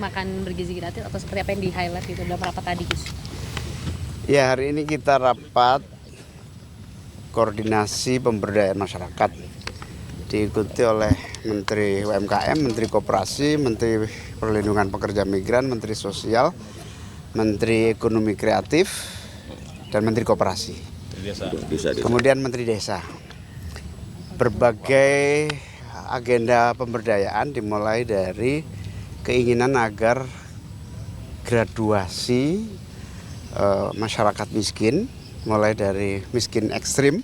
makan bergizi gratis atau seperti apa yang di-highlight gitu dalam rapat tadi, Gus? Ya, hari ini kita rapat koordinasi pemberdayaan masyarakat diikuti oleh Menteri UMKM, Menteri Koperasi, Menteri Perlindungan Pekerja Migran, Menteri Sosial, Menteri Ekonomi Kreatif, dan Menteri Koperasi. Kemudian Menteri Desa. Berbagai agenda pemberdayaan dimulai dari keinginan agar graduasi masyarakat miskin, mulai dari miskin ekstrim,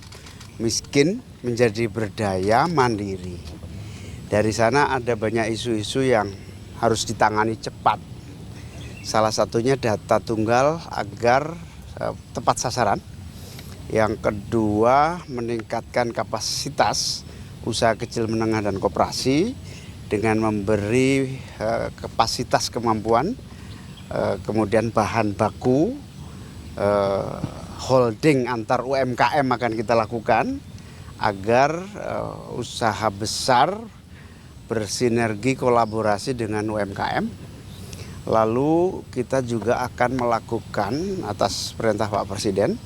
miskin menjadi berdaya mandiri. Dari sana ada banyak isu-isu yang harus ditangani cepat. Salah satunya data tunggal agar tepat sasaran. Yang kedua, meningkatkan kapasitas usaha kecil menengah dan koperasi dengan memberi kapasitas kemampuan, kemudian bahan baku, holding antar UMKM akan kita lakukan agar usaha besar bersinergi kolaborasi dengan UMKM. Lalu kita juga akan melakukan atas perintah Pak Presiden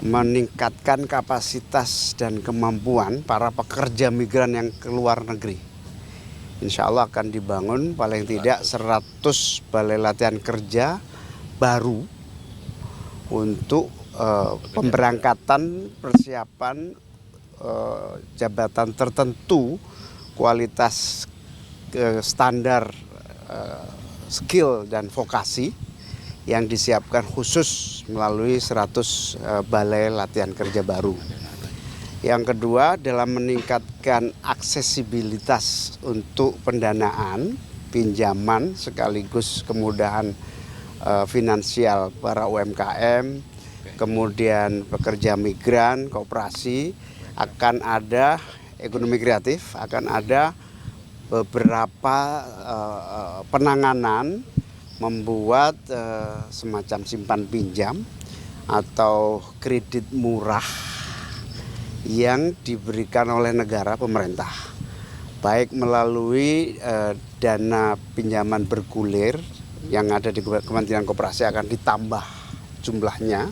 meningkatkan kapasitas dan kemampuan para pekerja migran yang ke luar negeri. Insya Allah akan dibangun paling tidak 100 balai latihan kerja baru untuk pemberangkatan persiapan jabatan tertentu kualitas standar skill dan vokasi yang disiapkan khusus melalui 100 balai latihan kerja baru. Yang kedua, dalam meningkatkan aksesibilitas untuk pendanaan, pinjaman sekaligus kemudahan finansial para UMKM, kemudian pekerja migran, koperasi, akan ada ekonomi kreatif, akan ada beberapa penanganan membuat semacam simpan pinjam atau kredit murah yang diberikan oleh negara pemerintah, baik melalui dana pinjaman bergulir yang ada di Kementerian Koperasi akan ditambah jumlahnya.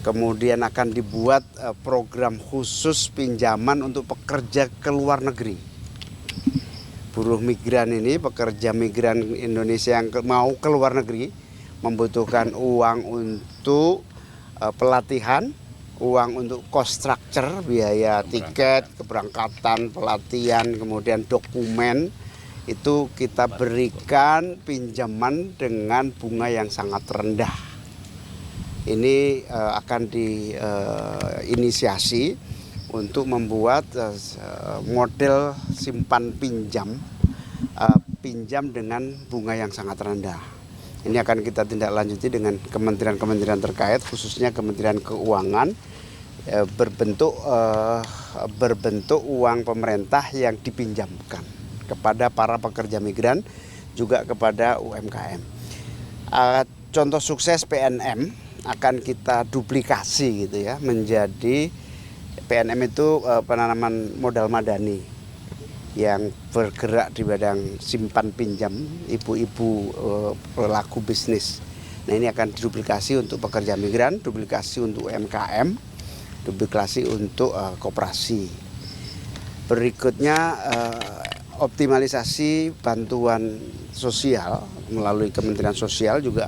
Kemudian akan dibuat program khusus pinjaman untuk pekerja ke luar negeri. Buruh migran ini, pekerja migran Indonesia yang mau ke luar negeri membutuhkan uang untuk pelatihan, uang untuk cost structure, biaya tiket, keberangkatan, pelatihan, kemudian dokumen. Itu kita berikan pinjaman dengan bunga yang sangat rendah. Ini akan diinisiasi untuk membuat model simpan pinjam dengan bunga yang sangat rendah. Ini akan kita tindak lanjuti dengan kementerian-kementerian terkait, khususnya Kementerian Keuangan, berbentuk uang pemerintah yang dipinjamkan kepada para pekerja migran, juga kepada UMKM. Contoh sukses PNM akan kita duplikasi gitu ya, menjadi PNM itu penanaman modal madani yang bergerak di bidang simpan pinjam ibu-ibu pelaku bisnis. Nah, ini akan diduplikasi untuk pekerja migran, duplikasi untuk UMKM, duplikasi untuk koperasi. Berikutnya optimalisasi bantuan sosial melalui Kementerian Sosial juga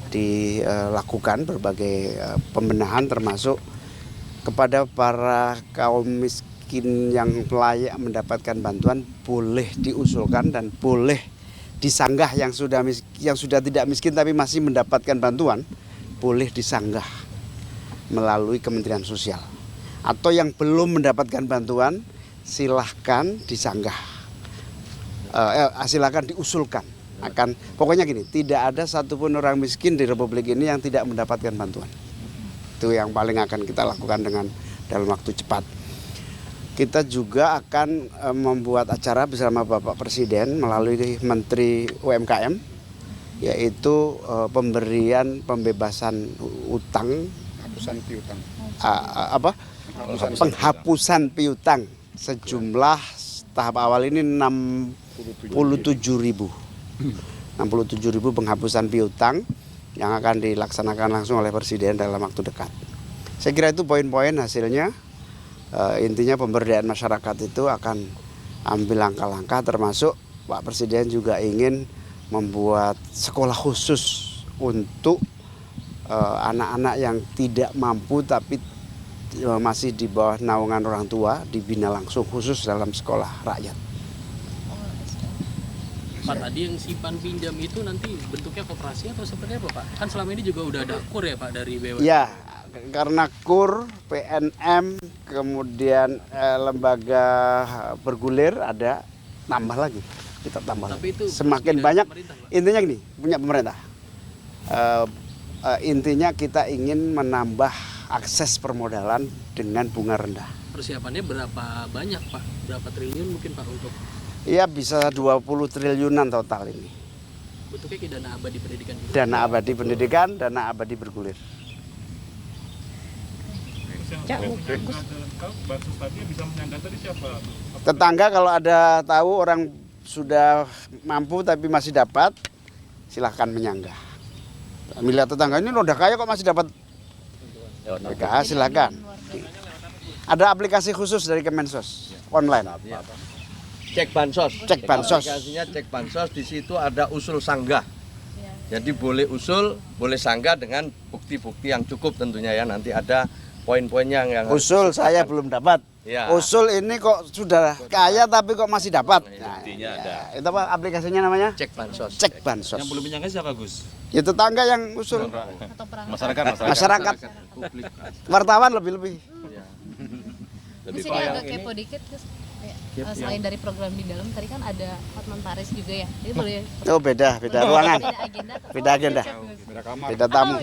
dilakukan berbagai pembenahan, termasuk kepada para kaum miskin yang layak mendapatkan bantuan boleh diusulkan dan boleh disanggah yang sudah tidak miskin tapi masih mendapatkan bantuan, boleh disanggah melalui Kementerian Sosial. Atau yang belum mendapatkan bantuan silahkan disanggah, silahkan diusulkan. Pokoknya gini, tidak ada satupun orang miskin di Republik ini yang tidak mendapatkan bantuan. Itu yang paling akan kita lakukan dalam waktu cepat. Kita juga akan membuat acara bersama Bapak Presiden melalui Menteri UMKM, yaitu pembebasan utang, penghapusan piutang sejumlah tahap awal ini 67.000 67.000 penghapusan piutang yang akan dilaksanakan langsung oleh Presiden dalam waktu dekat. Saya kira itu poin-poin hasilnya. Intinya pemberdayaan masyarakat itu akan ambil langkah-langkah, termasuk Pak Presiden juga ingin membuat sekolah khusus untuk anak-anak yang tidak mampu tapi masih di bawah naungan orang tua, dibina langsung khusus dalam sekolah rakyat. Pak, tadi yang simpan pinjam itu nanti bentuknya koperasi atau seperti apa, Pak? Kan selama ini juga udah ada KUR ya, Pak, dari BUMN. Ya, karena KUR, PNM, kemudian lembaga bergulir ada, tambah lagi, kita tambah. Tapi itu semakin banyak. Intinya gini, punya pemerintah. Intinya kita ingin menambah akses permodalan dengan bunga rendah. Persiapannya berapa banyak, Pak? Berapa triliun mungkin, Pak, untuk? Iya, bisa 20 triliunan total ini. Bentuknya kayak dana abadi pendidikan juga. Dana abadi pendidikan, dana abadi bergulir. Tetangga kalau ada tahu orang sudah mampu tapi masih dapat, silahkan menyanggah. Melihat tetangga ini udah kaya kok masih dapat PKH, silahkan. Ada aplikasi khusus dari Kemensos online. Cek bansos. Cek bansos. Aplikasinya cek bansos, di situ ada usul sanggah. Jadi boleh usul, boleh sanggah dengan bukti-bukti yang cukup tentunya ya. Nanti ada poin-poinnya yang usul saya belum dapat. Ya. Usul ini kok sudah kaya tapi kok masih dapat. Nah, buktinya ada. Itu apa aplikasinya namanya? cek bansos. Cek bansos. Yang belum menyangka siapa, Gus? Ya tetangga yang usul. Atau perang. Masyarakat. Wartawan lebih-lebih. Di sini agak kepo dikit, Gus. Selain dari program di dalam, tadi kan ada Hotman Paris juga ya. Jadi boleh Oh beda ruangan. beda agenda. Beda agenda. Beda tamu.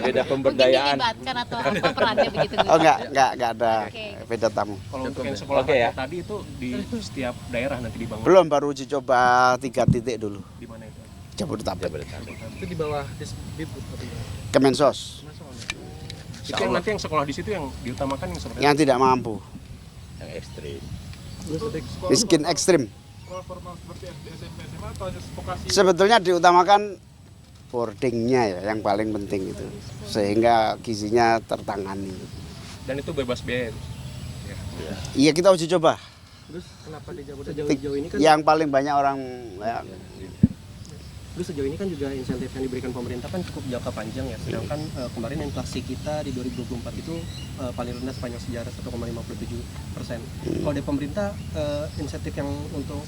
Beda pemberdayaan. Mungkin dilibatkan atau apa perannya begitu, Gus? Oh enggak ada Oke. beda tamu. Kalau untuk yang sekolah Oke, ya. tadi itu di setiap daerah nanti dibangun. Belum, baru uji coba 3 titik dulu. Di mana itu? Jabodetabek. Itu di bawah Disdikbud atau gimana? Kemensos Itu yang nanti yang sekolah di situ yang diutamakan yang seperti yang tidak mampu, Yang ekstrim. miskin ekstrim. Sebetulnya diutamakan boardingnya ya, yang paling penting itu, sehingga gizinya tertangani. dan itu bebas biaya. Iya, kita uji coba. Terus kenapa di Jabodetabek ini kan? Yang paling banyak orang ya, Terus sejauh ini kan juga insentif yang diberikan pemerintah kan cukup jangka panjang ya. Sedangkan kemarin inflasi kita di 2024 itu paling rendah sepanjang sejarah 1,57%. Kalau dari pemerintah insentif yang untuk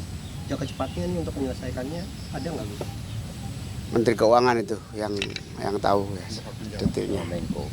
jangka cepatnya nih untuk menyelesaikannya ada nggak, Bu? Menteri Keuangan itu yang tahu ya detailnya. Menko.